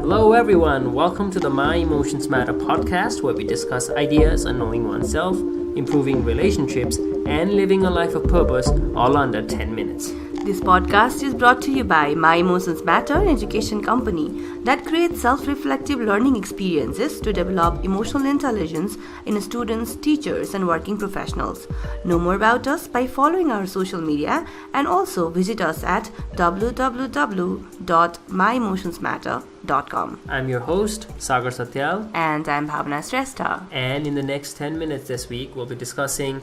Hello everyone, welcome to the My Emotions Matter podcast where we discuss ideas on knowing oneself, improving relationships, and living a life of purpose all under 10 minutes. This podcast is brought to you by MyEmotionsMatter, an education company that creates self-reflective learning experiences to develop emotional intelligence in students, teachers, and working professionals. Know more about us by following our social media and also visit us at www.myemotionsmatter.com. I'm your host, Sagar Satyal. And I'm Bhavna Shrestha. And in the next 10 minutes this week, we'll be discussing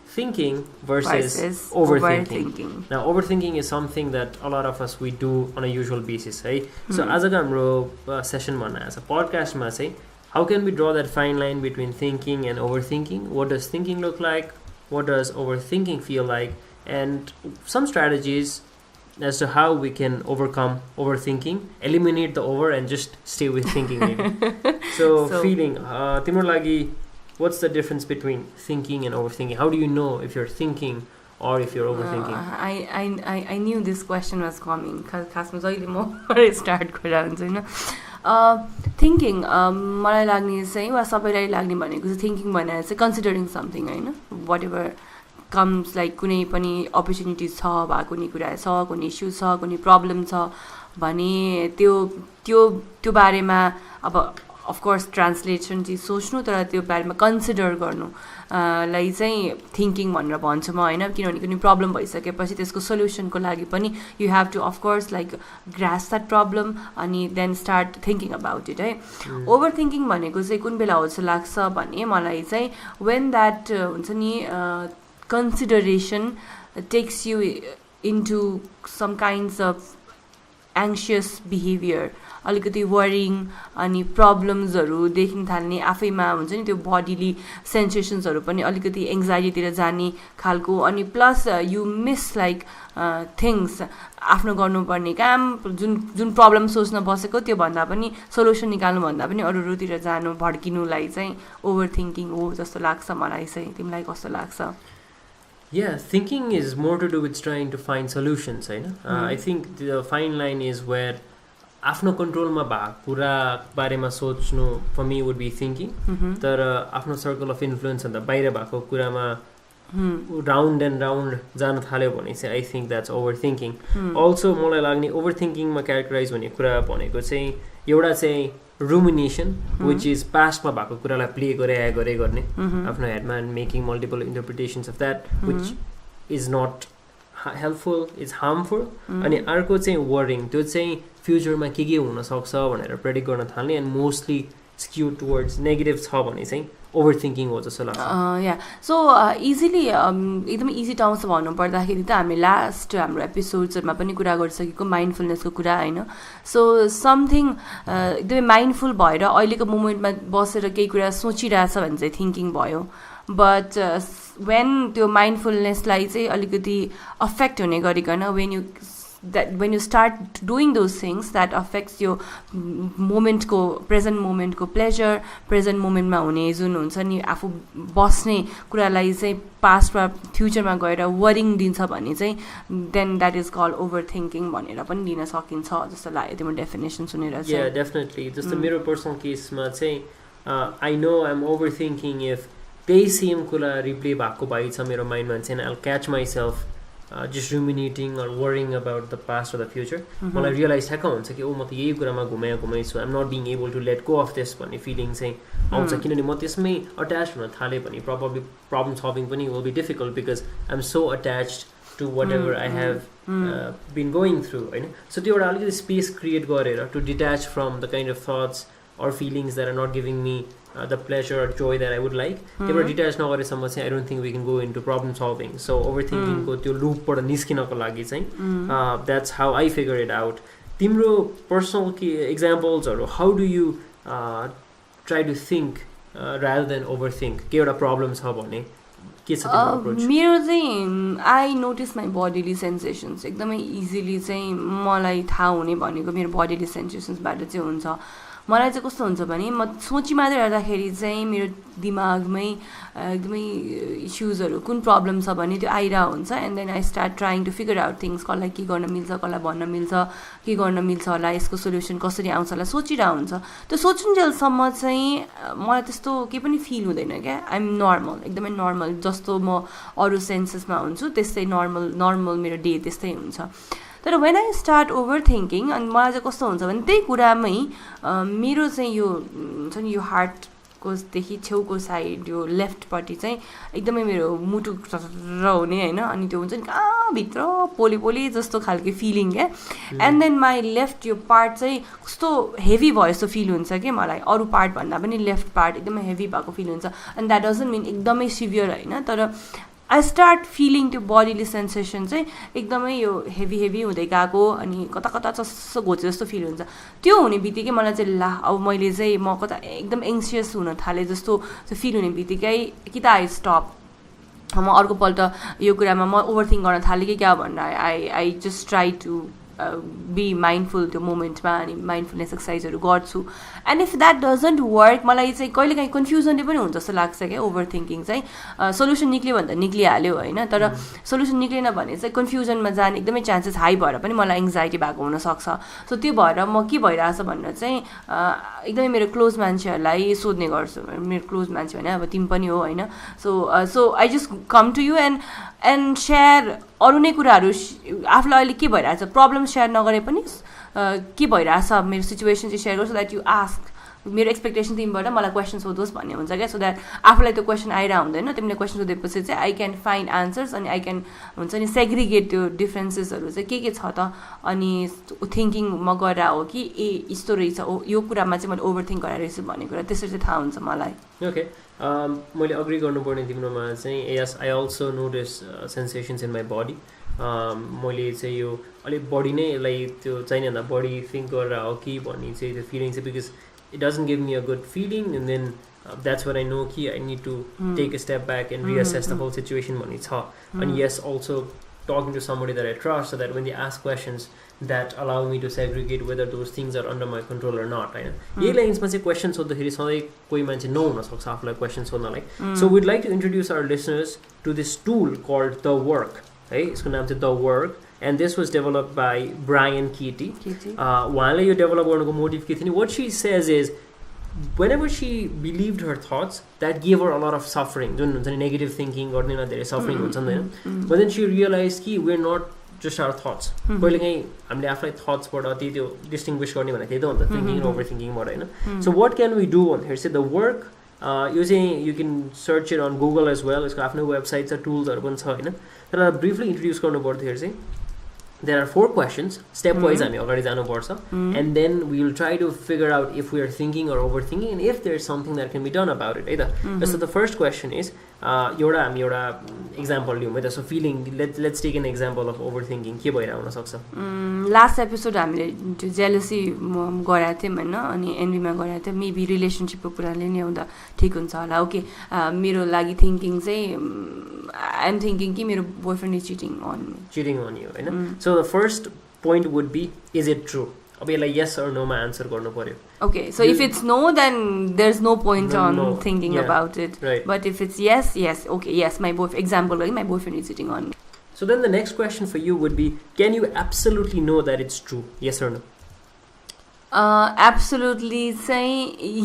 thinking versus overthinking. Now, overthinking is something that a lot of us we do on a usual basis, right? So, as a session as a podcast, say, how can we draw that fine line between thinking and overthinking? What does thinking look like? What does overthinking feel like? And some strategies as to how we can overcome overthinking, eliminate the over, and just stay with thinking. Maybe. So feeling, timur lagi. What's the difference between thinking and overthinking? How do you know if you're thinking or if you're overthinking? I knew this question was coming. खासमा जहिले म start गरेर हुन्छ हैन thinking मलाई लाग्ने चाहिँ वा सबैलाई लाग्ने भनेको चाहिँ थिङ्किङ भनेर चाहिँ कन्सिडरिङ समथिङ हैन वाट एभर कम्स लाइक कुनै पनि अपर्च्युनिटिज छ वा कुनै कुरा छ कुनै इस्यु छ कुनै प्रब्लम छ भने त्यो बारेमा अब अफकोर्स ट्रान्सलेसन चाहिँ सोच्नु तर त्यो बारेमा कन्सिडर गर्नु लाई चाहिँ थिङ्किङ भनेर भन्छु म होइन किनभने कुनै प्रब्लम भइसकेपछि त्यसको सोल्युसनको लागि पनि you have to of course like grasp that problem अनि then start thinking about it है ओभर थिङ्किङ भनेको चाहिँ कुन बेला हो जस्तो लाग्छ भने मलाई चाहिँ वेन द्याट हुन्छ नि consideration takes you into some kinds of anxious behaviour अलिकति वरिङ अनि प्रब्लम्सहरू देखिन थाल्ने आफैमा हुन्छ नि त्यो बडीली सेन्सेसन्सहरू पनि अलिकति एङ्जाइटीतिर जाने खालको अनि plus you miss like things आफ्नो गर्नुपर्ने काम जुन प्रब्लम सोच्न बसेको त्यो भन्दा पनि सोल्युसन निकाल्नु भन्दा पनि अरूतिर जानु भड्किनुलाई चाहिँ ओभर थिङ्किङ हो जस्तो लाग्छ मलाई चाहिँ तिमीलाई कस्तो लाग्छ Yeah, thinking is more to do with trying to find solutions, right? I think the fine line is where आफ्नो कन्ट्रोलमा भएको कुरा बारेमा सोच्नु for me would be thinking तर आफ्नो सर्कल अफ इन्फ्लुएन्स भन्दा बाहिर भएको कुरामा राउन्ड एन्ड राउन्ड जान थाल्यो भने चाहिँ I think that's over thinking also मलाई लाग्ने ओभर थिङ्किङमा क्यारेक्टराइज हुने कुरा भनेको चाहिँ एउटा चाहिँ रुमिनेसन विच इज पास्टमा भएको कुरालाई प्ले गरे गर्ने आफ्नो हेडमा and making multiple interpretations of that which is not helpful is harmful अनि अर्को चाहिँ वरिङ त्यो चाहिँ फ्युचरमा के हुनसक्छ भनेर प्रेडिक्ट गर्न थाल्ने and mostly skew towards negative छ भने चाहिँ ओभर थिङ्किङ हो जस्तो लाग्छ या सो इजिली एकदमै इजी टर्म्समा भन्नुपर्दाखेरि त हामी लास्ट हाम्रो एपिसोड्सहरूमा पनि कुरा गरिसकेको माइन्डफुलनेसको कुरा होइन सो समथिङ एकदमै माइन्डफुल भएर अहिलेको मोमेन्टमा बसेर केही कुरा सोचिरहेछ भने चाहिँ थिङ्किङ भयो बट वेन त्यो माइन्डफुलनेसलाई चाहिँ अलिकति अफेक्ट हुने गरिकन when you start doing those things that affects your present momentको pleasure present momentमा हुने जुन हुन्छ नि आफू बस्ने कुरालाई चाहिँ पास्ट वा फ्युचरमा गएर वरिङ दिन्छ भने चाहिँ then that is call overthinking भनेर पनि लिन सकिन्छ जस्तो लाग्यो तिम्रो डेफिनेसन सुनेर चाहिँ डेफिनेटली जस्तो मेरो पर्सनल केसमा चाहिँ I know I am overthinking if त्यही सेम कुरा रिप्ले भएको भइ छ मेरो माइन्डमा चाहिँ I catch myself just ruminating or worrying about the past or the future मलाई रियलाइज ठ्याक्क हुन्छ कि म त यही कुरामा घुमाइछु I'm not being able to let go of this भन्ने फिलिङ चाहिँ आउँछ किनभने म त्यसमै अट्याच हुन थालेँ भने प्रब्लली प्रब्लम सल्भिङ पनि will be difficult because I am so attached to whatever I have been going through होइन सो त्यो एउटा अलिकति स्पेस क्रिएट गरेर to detach from the kind of thoughts or feelings that are not giving me the pleasure or joy that I would like. They detach नगरेसम्म चाहिँ I don't think we can go into problem solving. So overthinking को त्यो लूपबाट निस्किनको लागि चाहिँ that's how I figure it out. तिम्रो personal examples how do you try to think rather than overthink? के एउटा problem छ भने के छ तिम्रो अप्रोच? मेरो चाहिँ आई नोटिस माई बडीली सेन्सेसन्स एकदमै इजिली चाहिँ मलाई थाहा हुने भनेको मेरो बडीली सेन्सेसन्सबाट चाहिँ हुन्छ। मलाई चाहिँ कस्तो हुन्छ भने म सोची मात्रै हेर्दाखेरि चाहिँ मेरो दिमागमै एकदमै इस्युजहरू कुन प्रब्लम छ भने त्यो आइरहेको हुन्छ and then I start trying to figure out things कसलाई के गर्न मिल्छ कसलाई भन्न मिल्छ के गर्न मिल्छ होला यसको सोल्युसन कसरी आउँछ होला सोचिरहेको हुन्छ। त्यो सोचुन्जेलसम्म चाहिँ मलाई त्यस्तो केही पनि फिल हुँदैन क्या। आइएम नर्मल एकदमै नर्मल जस्तो म अरू सेन्सेसमा हुन्छु त्यस्तै नर्मल मेरो डे त्यस्तै हुन्छ। तर when I start over thinking अनि मलाई चाहिँ कस्तो हुन्छ भने त्यही कुरामै मेरो चाहिँ यो हुन्छ नि यो हार्टकोदेखि छेउको साइड यो लेफ्टपट्टि चाहिँ एकदमै मेरो मुटु हुने होइन अनि त्यो हुन्छ नि कहाँ भित्र पोली जस्तो खालको फिलिङ क्या। एन्ड देन माई लेफ्ट यो पार्ट चाहिँ कस्तो हेभी भयो जस्तो फिल हुन्छ कि मलाई अरू पार्ट भन्दा पनि लेफ्ट पार्ट एकदमै हेभी भएको फिल हुन्छ। एन्ड द्याट डजन्ट मिन एकदमै सिभियर होइन तर आई स्टार्ट फिलिङ त्यो बडीली सेन्सेसन चाहिँ एकदमै यो हेभी हुँदै गएको अनि कता कता चस्सो घोचे जस्तो फिल हुन्छ। त्यो हुने बित्तिकै मलाई चाहिँ ला अब मैले चाहिँ म कता एकदम एङ्सियस हुन थालेँ जस्तो फिल हुने बित्तिकै कि त आई स्टप म अर्कोपल्ट यो कुरामा म ओभरथिङ्क गर्न थालेँ कि क्या भनेर I just try to be mindful त्यो मोमेन्टमा अनि माइन्डफुलनेस एक्सर्साइजहरू गर्छु। And if that doesn't work मलाई चाहिँ कहिलेकाहीँ कन्फ्युजनले पनि हुन्छ जस्तो लाग्छ क्या। ओभर थिङ्किङ चाहिँ सोल्युसन निक्ल्यो भने त निक्लिहाल्यो होइन तर सोल्युसन निक्लेन भने चाहिँ कन्फ्युजनमा जाने एकदमै चान्सेस हाई भएर पनि मलाई एङ्जाइटी भएको हुनसक्छ। सो त्यो भएर म के भइरहेछ भनेर चाहिँ एकदमै मेरो क्लोज मान्छेहरूलाई सोध्ने गर्छु। मेरो क्लोज मान्छे भने अब तिमी पनि हो होइन। So I just come to you and share अरू नै कुराहरू आफूलाई अहिले के भइरहेछ प्रब्लम सेयर नगरे पनि के भइरहेछ मेरो सिचुएसन चाहिँ सेयर गर्छु द्याट यु आस्क मेरो एक्सपेक्टेसन तिमीबाट मलाई क्वेसन सोधोस् भन्ने हुन्छ क्या। सो द्याट आफूलाई त्यो क्वेसन आइरहेको हुँदैन तिमीले क्वेसन सोधेपछि चाहिँ आई क्यान फाइन्ड आन्सर्स अनि आई क्यान हुन्छ नि सेग्रिगेट त्यो डिफ्रेन्सेसहरू चाहिँ के छ त अनि थिङ्किङ म गरेर हो कि यस्तो रहेछ यो कुरामा चाहिँ मैले ओभर थिङ्क गरेर रहेछु भन्ने कुरा त्यसरी चाहिँ थाहा हुन्छ मलाई। ओके मैले अग्री गर्नुपर्ने तिम्रोमा चाहिँ yes I also notice sensations in my body. मैले चाहिँ यो अलिक बडी नै यसलाई त्यो चाहिने भन्दा बडी थिङ्क गरेर हो कि भन्ने चाहिँ त्यो फिलिङ चाहिँ because it doesn't give me a good feeling and then that's when I know ki I need to take a step back and reassess the whole situation bhanne cha. And yes, also talking to somebody that I trust so that when they ask questions that allow me to segregate whether those things are under my control or not right. Yhi lines ma chai questions soddakeri sadai koi manche nahuna sakcha afulai questions sodnalai. So we'd like to introduce our listeners to this tool called The Work. है यसको नाम चाहिँ The Work and this was developed by Brian Keaty. उहाँले यो develop गर्नुको motive के थियो नि what she says is whenever she believed her thoughts that gave her a lot of suffering जुन हुन्छ नि नेगेटिभ थिङ्किङ गर्दैन धेरै सफरिङ हुन्छ नि होइन but then she realized कि we're not just our thoughts. कहिलेकाहीँ हामीले आफूलाई थट्सबाट त्यही त्यो डिस्टिङ्ग्विस गर्ने भनेको त्यही त हो नि त थिङ्किङ र ओभर थिङ्किङबाट होइन. So what can we do भन्दाखेरि चाहिँ द वर्क यो चाहिँ you can search it on Google as well यसको आफ्नो वेबसाइट छ टुल्सहरू पनि छ होइन. तर ब्रिफली इन्ट्रोड्युस गर्नु पर्दाखेरि चाहिँ there are 4 questions step wise हामी अगाडि जानुपर्छ and then we will try to figure out if we are thinking or overthinking and if there is something that can be done about it है त. So the first question is एउटा हामी एउटा example लिउँ है त. So feeling let's take an example of overthinking के भइरहेको हुनसक्छ. लास्ट एपिसोड हामीले त्यो जेलसी गराएको थियौँ होइन अनि एनबीमा गराएको थियौँ मेबी रिलेसनसिपको कुराले नै आउँदा ठिक हुन्छ होला. ओके मेरो लागि थिङ्किङ चाहिँ आई एम थिङ्किङ कि मेरो boyfriend is cheating on you होइन. So the first point would be is it true. अब यसलाई यस अर नोमा आन्सर गर्नु पर्यो. Okay, so if it's no, then there's no point on thinking about it. Right. But if it's yes, okay, yes, my boyfriend, example, like my boyfriend is sitting on me. So then the next question for you would be, can you absolutely know that it's true? Yes or no? Absolutely say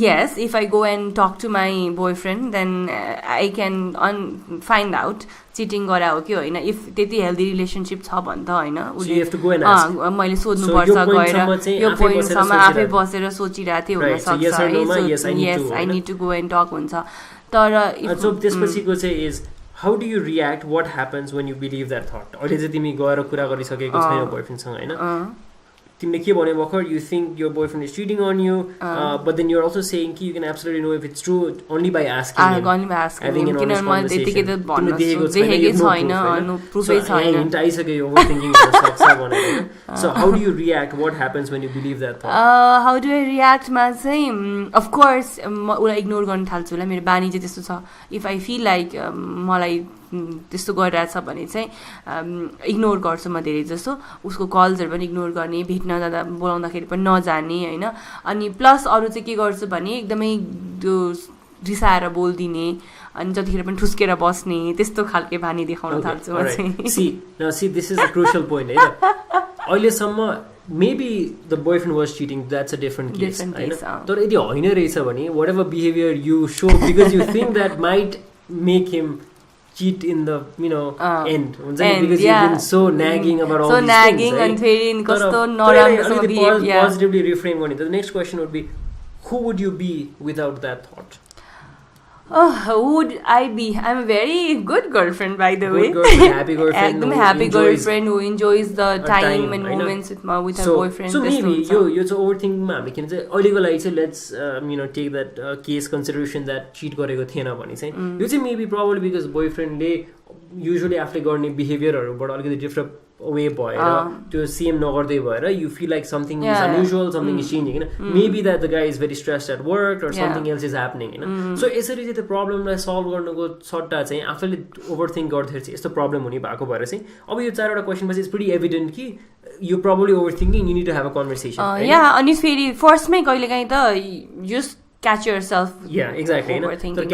yes. If I go and talk to my boyfriend, then I can find out cheating गरा हो कि होइन. If त्यति healthy relationship छ भने त होइन मैले सोध्नुपर्छ गएर यो पोइन्टसम्म आफै बसेर सोचिरहेको थिएँ हुनसक्छ. Yes I need to go and talk हुन्छ. तर त्यसपछिको चाहिँ is how do you react what happens when you believe that thought. अहिले चाहिँ तिमी गएर कुरा गरिसकेको छैन बोयफ्रेन्डसँग होइन तिमीले के भन्यो भर्खर you think your boyfriend is cheating on you but then you're also saying कि you can absolutely know if it's true only by asking him having an honest conversation तिमीले देखेको छैन प्रुफै छैन hint आइसक्यो यो overthinking गर्न सक्छ भनेर so how do you react what happens when you believe that thought how do I react मा चाहिँ of course म उलाई इग्नोर गर्न थाल्छु होला मेरो बानी चाहिँ त्यस्तो छ if I feel like मलाई त्यस्तो गरिरहेछ भने चाहिँ इग्नोर गर्छु म धेरै जस्तो उसको कल्सहरू पनि इग्नोर गर्ने भेट्न जाँदा बोलाउँदाखेरि पनि नजाने होइन अनि प्लस अरू चाहिँ के गर्छु भने एकदमै त्यो रिसाएर बोलिदिने अनि जतिखेर पनि ठुस्केर बस्ने त्यस्तो खालके बानी देखाउन थाल्छु म चाहिँ see this is a crucial point है अहिलेसम्म maybe the boyfriend was cheating that's a different case तर यदि होइन रहेछ भने whatever behavior you show because you think that might make him cheat in the end because you've been so nagging about all these nagging things and फेरि कस्तो नराम्रो positively reframe गर्ने the next question would be who would you be without that thought who would I be? I'm a very good girlfriend, by the way. Happy girlfriend. Happy girlfriend who enjoys the time and moments with her boyfriend. So maybe यो चाहिँ overthinking मा हामी किन चाहिँ अहिलेको लागि चाहिँ let's take that case consideration that cheat गरेको थिएन भने चाहिँ यो चाहिँ maybe probably because boyfriend ले usually आफूले गर्ने behaviorहरूबाट अलिकति different way भएर त्यो सेम नगर्दै भएर you feel like something is unusual something is changing maybe that the guy is very stressed at work or something else is happening so यसरी चाहिँ त्यो प्रब्लमलाई सल्भ गर्नको सट्टा चाहिँ आफूले ओभरथिङ्क गर्दाखेरि चाहिँ यस्तो प्रब्लम हुने भएको भएर चाहिँ अब यो चारवटा क्वेसन पछि इट्स प्रिटी एभिडेन्ट कि you probably overthinking you need to have a conversation अनि फेरि फर्स्टमै कहिलेकाहीँ त just catch yourself exactly overthinking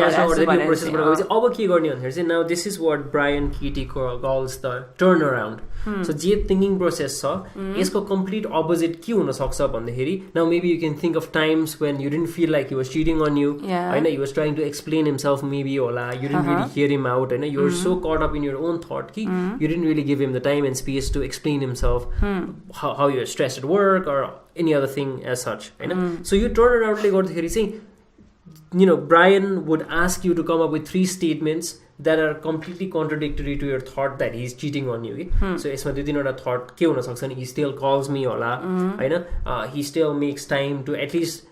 अब के गर्ने भन्दाखेरि चाहिँ now this is what Brian Keaty calls the turnaround so जे thinking process छ यसको complete opposite के हुन सक्छ भन्दाखेरि now maybe you can think of times when you didn't feel like he was cheating on you होइन he was trying to explain himself maybe होला you didn't really hear him out होइन you were so caught up in your own thought कि you didn't really give him the time and space to explain himself how you're stressed at work or any other thing as such होइन so you turn around ले गर्दाखेरि चाहिँ Brian would ask you to come up with 3 statements that are completely contradictory to your thought that he's cheating on you so यसमा दुई तीनवटा thought के हुन सक्छ नि he still calls me होला होइन he still makes time to at least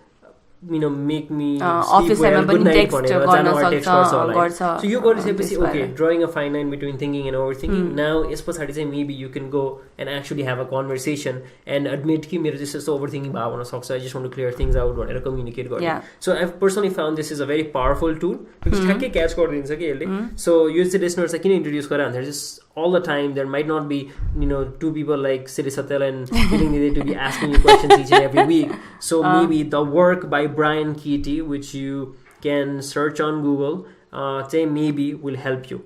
make me sleep well good night भनेर जान text गर्छ होला so यो गरिसकेपछि okay drawing a fine line between thinking and overthinking now यस पछाडि चाहिँ maybe you can go and actually have a conversation and admit कि मेरो जस्तो overthinking भाव हुन सक्छ I just want to clear things out भनेर communicate गर्ने so I've personally found this is a very powerful tool because ठ्याक्कै catch गरिदिन्छ कि यसले so यो चाहिँ listeners चाहिँ किन introduce गरेर भन्दाखेरि just all the time there might not be two people like Siri Satel and feeling needed to be asking you questions each and every week so maybe the work by Brian Keaty which you can search on Google maybe will help you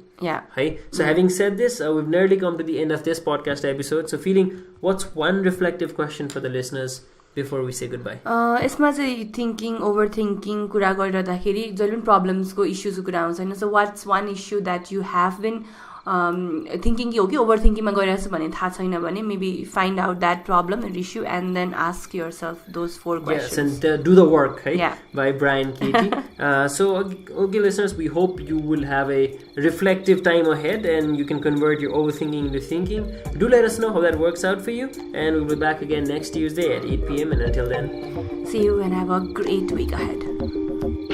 so having said this we've nearly come to the end of this podcast episode so feeling what's one reflective question for the listeners before we say goodbye यसमा चाहिँ thinking ओभरथिङ्किङ कुरा गरिरहँदाखेरि जहिले पनि प्रब्लम्सको इस्युजको कुरा आउँछ होइन so what's one issue that you have been thinking के हो कि ओभरथिङ्किङमा गइरहेको छु भने थाहा छैन भने maybe find out that problem and issue and then ask yourself those 4 questions and do the work by Brian Keaty so okay listeners we hope you will have a reflective time ahead and you can convert your overthinking into thinking do let us know how that works out for you and we'll be back again next Tuesday at 8 p.m. and until then see you and have a great week ahead